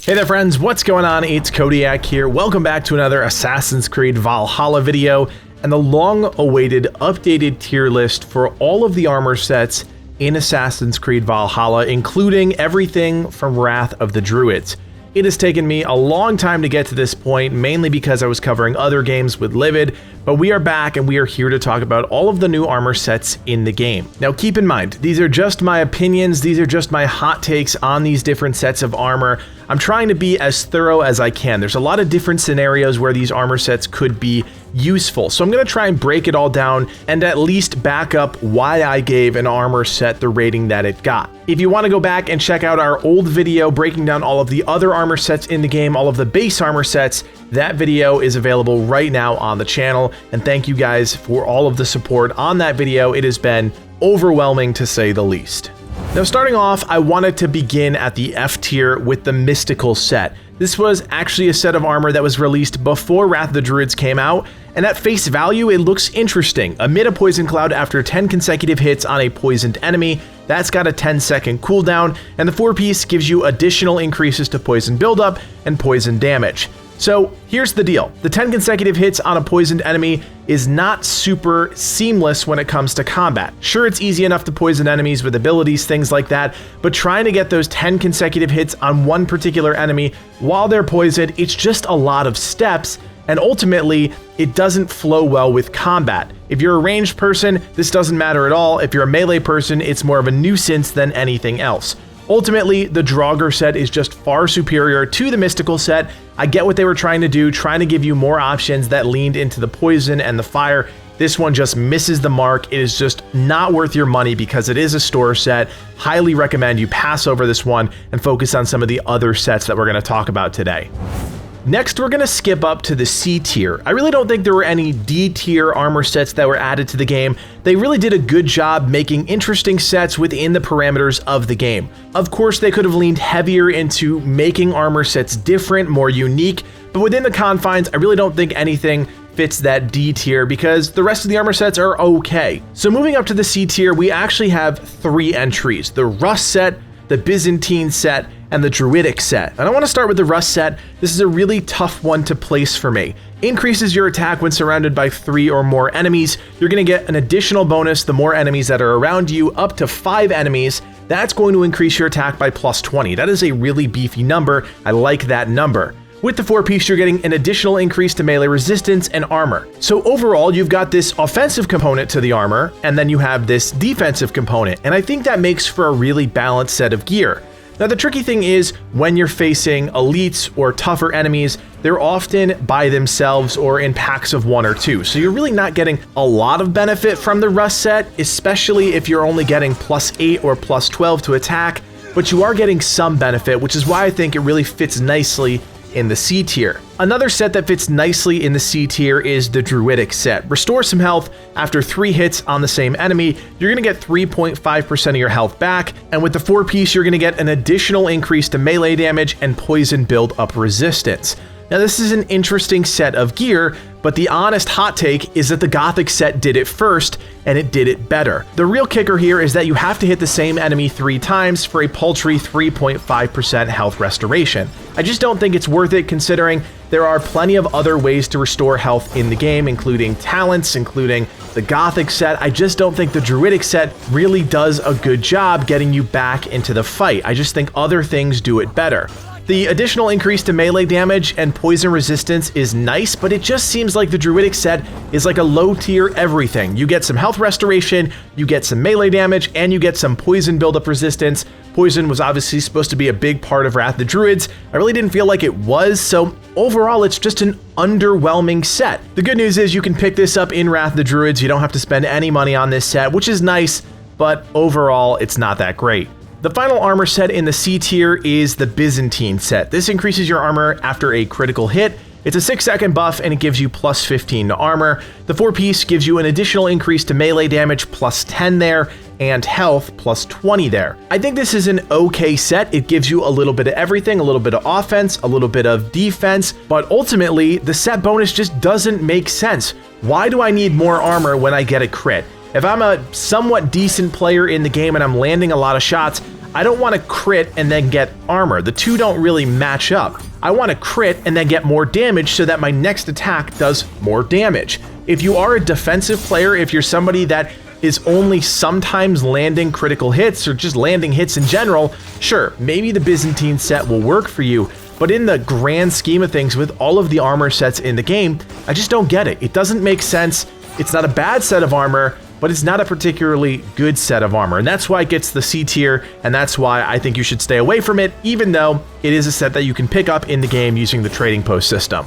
Hey there friends, what's going on? It's Codiak here. Welcome back to another Assassin's Creed Valhalla video and the long-awaited updated tier list for all of the armor sets in Assassin's Creed Valhalla, including everything from Wrath of the Druids. It has taken me a long time to get to this point, mainly because I was covering other games with Livid, but we are back and we are here to talk about all of the new armor sets in the game. Now keep in mind, these are just my opinions, these are just my hot takes on these different sets of armor. I'm trying to be as thorough as I can. There's a lot of different scenarios where these armor sets could be useful, so I'm going to try and break it all down and at least back up why I gave an armor set the rating that it got. If you want to go back and check out our old video breaking down all of the other armor sets in the game, all of the base armor sets, that video is available right now on the channel, and thank you guys for all of the support on that video. It has been overwhelming to say the least. Now starting off, I wanted to begin at the F tier with the Mystical set. This was actually a set of armor that was released before Wrath of the Druids came out, and at face value it looks interesting. Emit a poison cloud after 10 consecutive hits on a poisoned enemy. That's got a 10-second cooldown, and the 4-piece gives you additional increases to poison buildup and poison damage. So here's the deal. The 10 consecutive hits on a poisoned enemy is not super seamless when it comes to combat. Sure, it's easy enough to poison enemies with abilities, things like that, but trying to get those 10 consecutive hits on one particular enemy while they're poisoned, it's just a lot of steps, and ultimately, it doesn't flow well with combat. If you're a ranged person, this doesn't matter at all. If you're a melee person, it's more of a nuisance than anything else. Ultimately, the Draugr set is just far superior to the Mystical set. I get what they were trying to do, trying to give you more options that leaned into the poison and the fire. This one just misses the mark. It is just not worth your money because it is a store set. Highly recommend you pass over this one and focus on some of the other sets that we're going to talk about today. Next, we're going to skip up to the C tier. I really don't think there were any D tier armor sets that were added to the game. They really did a good job making interesting sets within the parameters of the game. Of course, they could have leaned heavier into making armor sets different, more unique, but within the confines, I really don't think anything fits that D tier because the rest of the armor sets are okay. So moving up to the C tier, we actually have 3 entries: the Rust set, the Byzantine set, and the Druidic set. And I want to start with the Rust set. This is a really tough one to place for me. Increases your attack when surrounded by 3 or more enemies. You're going to get an additional bonus the more enemies that are around you, up to 5 enemies. That's going to increase your attack by plus 20. That is a really beefy number. I like that number. With the 4-piece, you're getting an additional increase to melee resistance and armor. So overall, you've got this offensive component to the armor, and then you have this defensive component, and I think that makes for a really balanced set of gear. Now the tricky thing is, when you're facing elites or tougher enemies, they're often by themselves or in packs of 1 or 2, so you're really not getting a lot of benefit from the Rust set, especially if you're only getting plus 8 or plus 12 to attack, but you are getting some benefit, which is why I think it really fits nicely in the C tier. Another set that fits nicely in the C tier is the Druidic set. Restore some health after 3 hits on the same enemy. You're going to get 3.5% of your health back, and with the 4-piece, you're going to get an additional increase to melee damage and poison build-up resistance. Now this is an interesting set of gear, but the honest hot take is that the Gothic set did it first, and it did it better. The real kicker here is that you have to hit the same enemy 3 times for a paltry 3.5% health restoration. I just don't think it's worth it considering there are plenty of other ways to restore health in the game, including talents, including the Gothic set. I just don't think the Druidic set really does a good job getting you back into the fight. I just think other things do it better. The additional increase to melee damage and poison resistance is nice, but it just seems like the Druidic set is like a low tier everything. You get some health restoration, you get some melee damage, and you get some poison buildup resistance. Poison was obviously supposed to be a big part of Wrath of the Druids. I really didn't feel like it was, so overall it's just an underwhelming set. The good news is you can pick this up in Wrath of the Druids. You don't have to spend any money on this set, which is nice, but overall it's not that great. The final armor set in the C tier is the Byzantine set. This increases your armor after a critical hit. It's a 6-second buff and it gives you plus 15 to armor. The 4-piece gives you an additional increase to melee damage plus 10 there, and health plus 20 there. I think this is an okay set. It gives you a little bit of everything, a little bit of offense, a little bit of defense, but ultimately the set bonus just doesn't make sense. Why do I need more armor when I get a crit? If I'm a somewhat decent player in the game and I'm landing a lot of shots, I don't want to crit and then get armor. The two don't really match up. I want to crit and then get more damage so that my next attack does more damage. If you are a defensive player, if you're somebody that is only sometimes landing critical hits or just landing hits in general, sure, maybe the Byzantine set will work for you. But in the grand scheme of things, with all of the armor sets in the game, I just don't get it. It doesn't make sense. It's not a bad set of armor, but it's not a particularly good set of armor. And that's why it gets the C tier, and that's why I think you should stay away from it, even though it is a set that you can pick up in the game using the trading post system.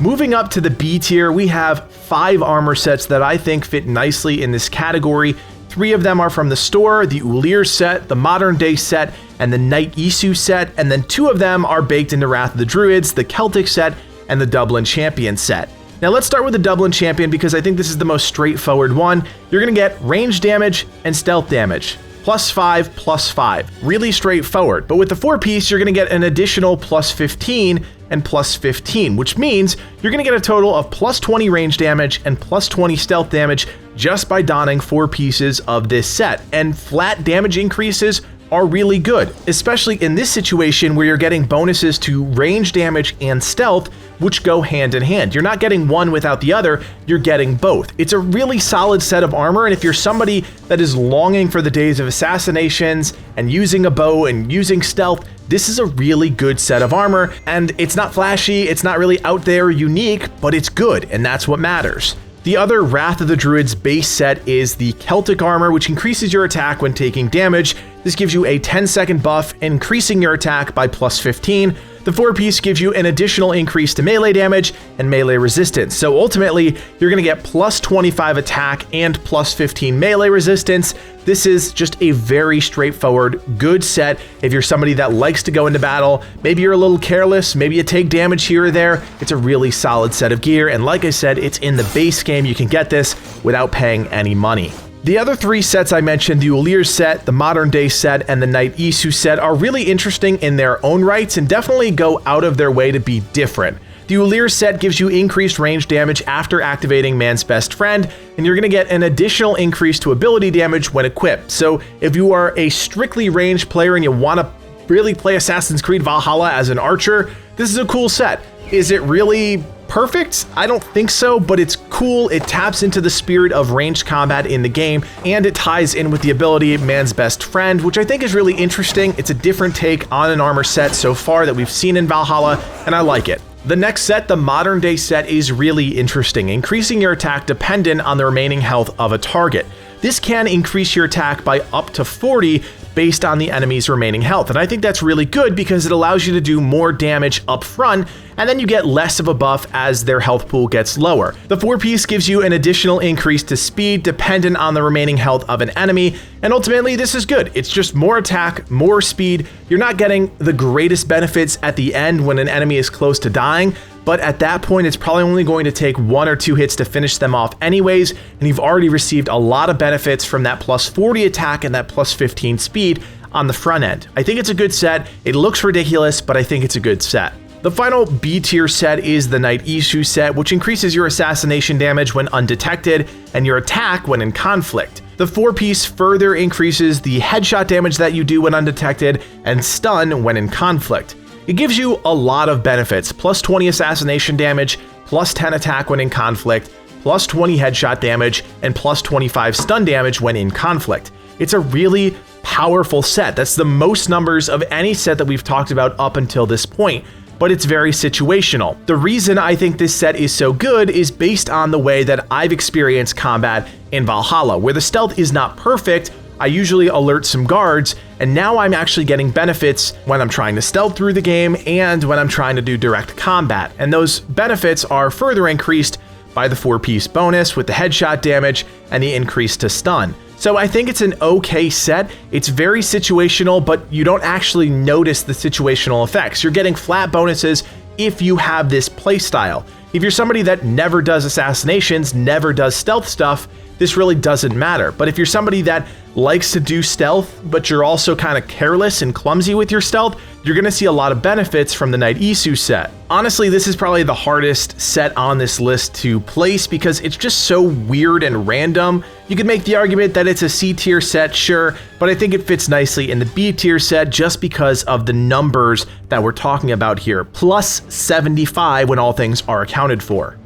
Moving up to the B tier, we have 5 armor sets that I think fit nicely in this category. 3 of them are from the store, the Ulir set, the Modern Day set, and the Knight Isu set, and then 2 of them are baked into Wrath of the Druids, the Celtic set, and the Dublin Champion set. Now let's start with the Dublin Champion because I think this is the most straightforward one. You're going to get range damage and stealth damage. +5, +5. Really straightforward. But with the 4-piece, you're going to get an additional +15 and +15, which means you're going to get a total of +20 range damage and +20 stealth damage just by donning 4 pieces of this set. And flat damage increases are really good, especially in this situation where you're getting bonuses to range damage and stealth, which go hand in hand. You're not getting one without the other, you're getting both. It's a really solid set of armor, and if you're somebody that is longing for the days of assassinations and using a bow and using stealth, this is a really good set of armor, and it's not flashy, it's not really out there unique, but it's good, and that's what matters. The other Wrath of the Druids base set is the Celtic armor, which increases your attack when taking damage. This gives you a 10-second buff, increasing your attack by +15. The 4-piece gives you an additional increase to melee damage and melee resistance. So ultimately, you're going to get +25 attack and +15 melee resistance. This is just a very straightforward, good set if you're somebody that likes to go into battle. Maybe you're a little careless, maybe you take damage here or there. It's a really solid set of gear, and like I said, it's in the base game. You can get this without paying any money. The other 3 sets I mentioned, the Ulir set, the Modern Day set, and the Knight Isu set, are really interesting in their own rights and definitely go out of their way to be different. The Ulir set gives you increased range damage after activating Man's Best Friend, and you're going to get an additional increase to ability damage when equipped. So if you are a strictly ranged player and you want to really play Assassin's Creed Valhalla as an archer, this is a cool set. Is it really perfect? I don't think so, but it's cool. It taps into the spirit of ranged combat in the game, and it ties in with the ability Man's Best Friend, which I think is really interesting. It's a different take on an armor set so far that we've seen in Valhalla, and I like it. The next set, the Modern Day set, is really interesting, increasing your attack dependent on the remaining health of a target. This can increase your attack by up to 40 based on the enemy's remaining health, and I think that's really good because it allows you to do more damage up front, and then you get less of a buff as their health pool gets lower. The 4-piece gives you an additional increase to speed dependent on the remaining health of an enemy, and ultimately this is good. It's just more attack, more speed. You're not getting the greatest benefits at the end when an enemy is close to dying, but at that point it's probably only going to take 1 or 2 hits to finish them off anyways, and you've already received a lot of benefits from that +40 attack and that +15 speed on the front end. I think it's a good set. It looks ridiculous, but I think it's a good set. The final B tier set is the Knight Isu set, which increases your assassination damage when undetected and your attack when in conflict. The 4-piece further increases the headshot damage that you do when undetected and stun when in conflict. It gives you a lot of benefits, +20 assassination damage, +10 attack when in conflict, +20 headshot damage, and +25 stun damage when in conflict. It's a really powerful set. That's the most numbers of any set that we've talked about up until this point, but it's very situational. The reason I think this set is so good is based on the way that I've experienced combat in Valhalla, where the stealth is not perfect. I usually alert some guards, and now I'm actually getting benefits when I'm trying to stealth through the game and when I'm trying to do direct combat. And those benefits are further increased by the 4-piece bonus with the headshot damage and the increase to stun. So I think it's an okay set. It's very situational, but you don't actually notice the situational effects. You're getting flat bonuses if you have this playstyle. If you're somebody that never does assassinations, never does stealth stuff, this really doesn't matter. But if you're somebody that likes to do stealth, but you're also kind of careless and clumsy with your stealth, you're going to see a lot of benefits from the Knight Isu set. Honestly, this is probably the hardest set on this list to place because it's just so weird and random. You could make the argument that it's a C tier set, sure, but I think it fits nicely in the B tier set just because of the numbers that we're talking about here, plus 75 when all things are accounted for.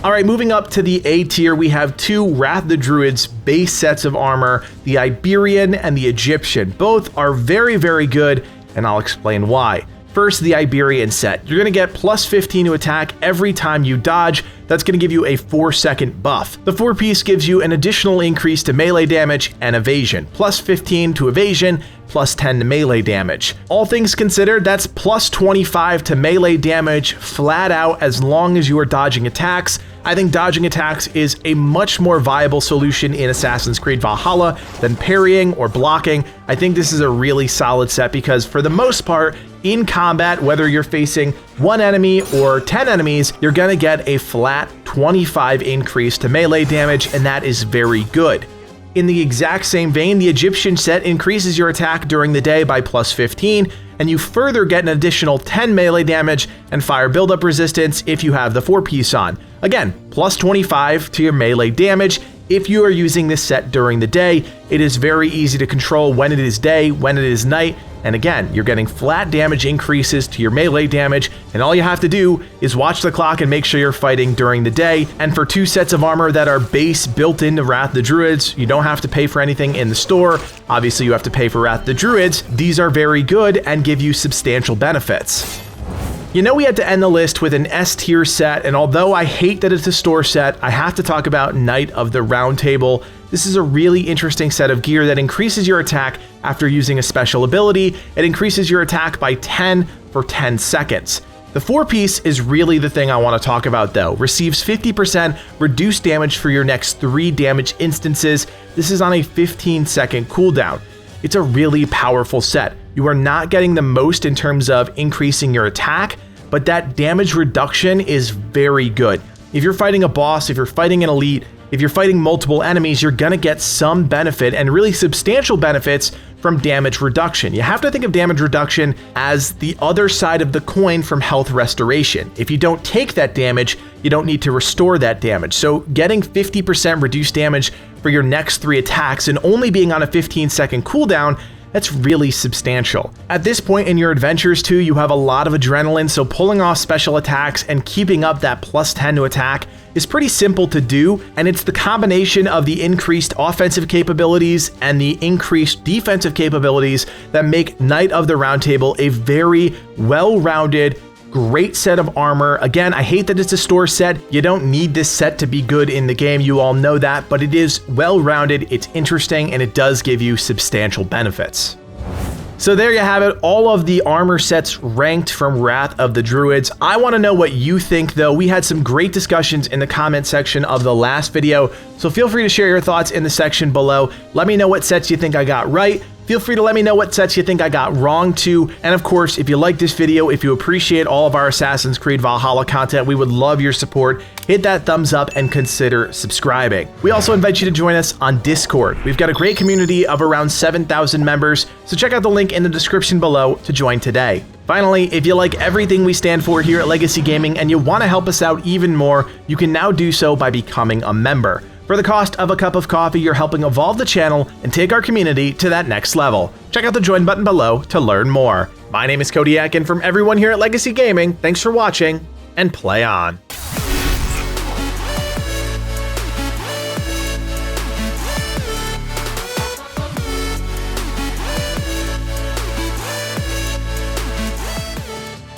Alright, moving up to the A tier, we have two Wrath of the Druids base sets of armor, the Iberian and the Egyptian. Both are very, very good, and I'll explain why. First, the Iberian set. You're going to get plus 15 to attack every time you dodge. That's going to give you a 4-second buff. The 4-piece gives you an additional increase to melee damage and evasion, plus 15 to evasion, plus 10 to melee damage. All things considered, that's plus 25 to melee damage flat out as long as you are dodging attacks. I think dodging attacks is a much more viable solution in Assassin's Creed Valhalla than parrying or blocking. I think this is a really solid set because for the most part, in combat, whether you're facing one enemy or 10 enemies, you're gonna get a flat 25 increase to melee damage, and that is very good. In the exact same vein, the Egyptian set increases your attack during the day by plus 15, and you further get an additional 10 melee damage and fire buildup resistance if you have the 4-piece on. Again, plus 25 to your melee damage. If you are using this set during the day, it is very easy to control when it is day, when it is night, and again, you're getting flat damage increases to your melee damage, and all you have to do is watch the clock and make sure you're fighting during the day. And for two sets of armor that are base built into Wrath of the Druids, you don't have to pay for anything in the store. Obviously, you have to pay for Wrath of the Druids. These are very good and give you substantial benefits. You know, we had to end the list with an S tier set, and although I hate that it's a store set, I have to talk about Knight of the Round Table. This is a really interesting set of gear that increases your attack after using a special ability. It increases your attack by 10 for 10 seconds. The 4-piece is really the thing I want to talk about though. Receives 50% reduced damage for your next 3 damage instances. This is on a 15-second cooldown. It's a really powerful set. You are not getting the most in terms of increasing your attack, but that damage reduction is very good. If you're fighting a boss, if you're fighting an elite, if you're fighting multiple enemies, you're gonna get some benefit and really substantial benefits from damage reduction. You have to think of damage reduction as the other side of the coin from health restoration. If you don't take that damage, you don't need to restore that damage. So getting 50% reduced damage for your next 3 attacks and only being on a 15-second cooldown, that's really substantial. At this point in your adventures too, you have a lot of adrenaline, so pulling off special attacks and keeping up that plus 10 to attack is pretty simple to do, and it's the combination of the increased offensive capabilities and the increased defensive capabilities that make Knight of the Round Table a very well-rounded, great set of armor. Again, I hate that it's a store set. You don't need this set to be good in the game. You all know that, but it is well-rounded, it's interesting, and it does give you substantial benefits. So there you have it, all of the armor sets ranked from Wrath of the Druids. I want to know what you think though. We had some great discussions in the comment section of the last video, so feel free to share your thoughts in the section below. Let me know what sets you think I got right. Feel free to let me know what sets you think I got wrong too. And of course, if you like this video, if you appreciate all of our Assassin's Creed Valhalla content, we would love your support. Hit that thumbs up and consider subscribing. We also invite you to join us on Discord. We've got a great community of around 7,000 members, so check out the link in the description below to join today. Finally, if you like everything we stand for here at Legacy Gaming and you want to help us out even more, you can now do so by becoming a member. For the cost of a cup of coffee, you're helping evolve the channel and take our community to that next level. Check out the join button below to learn more. My name is Codiak, and from everyone here at Legacy Gaming, thanks for watching, and play on.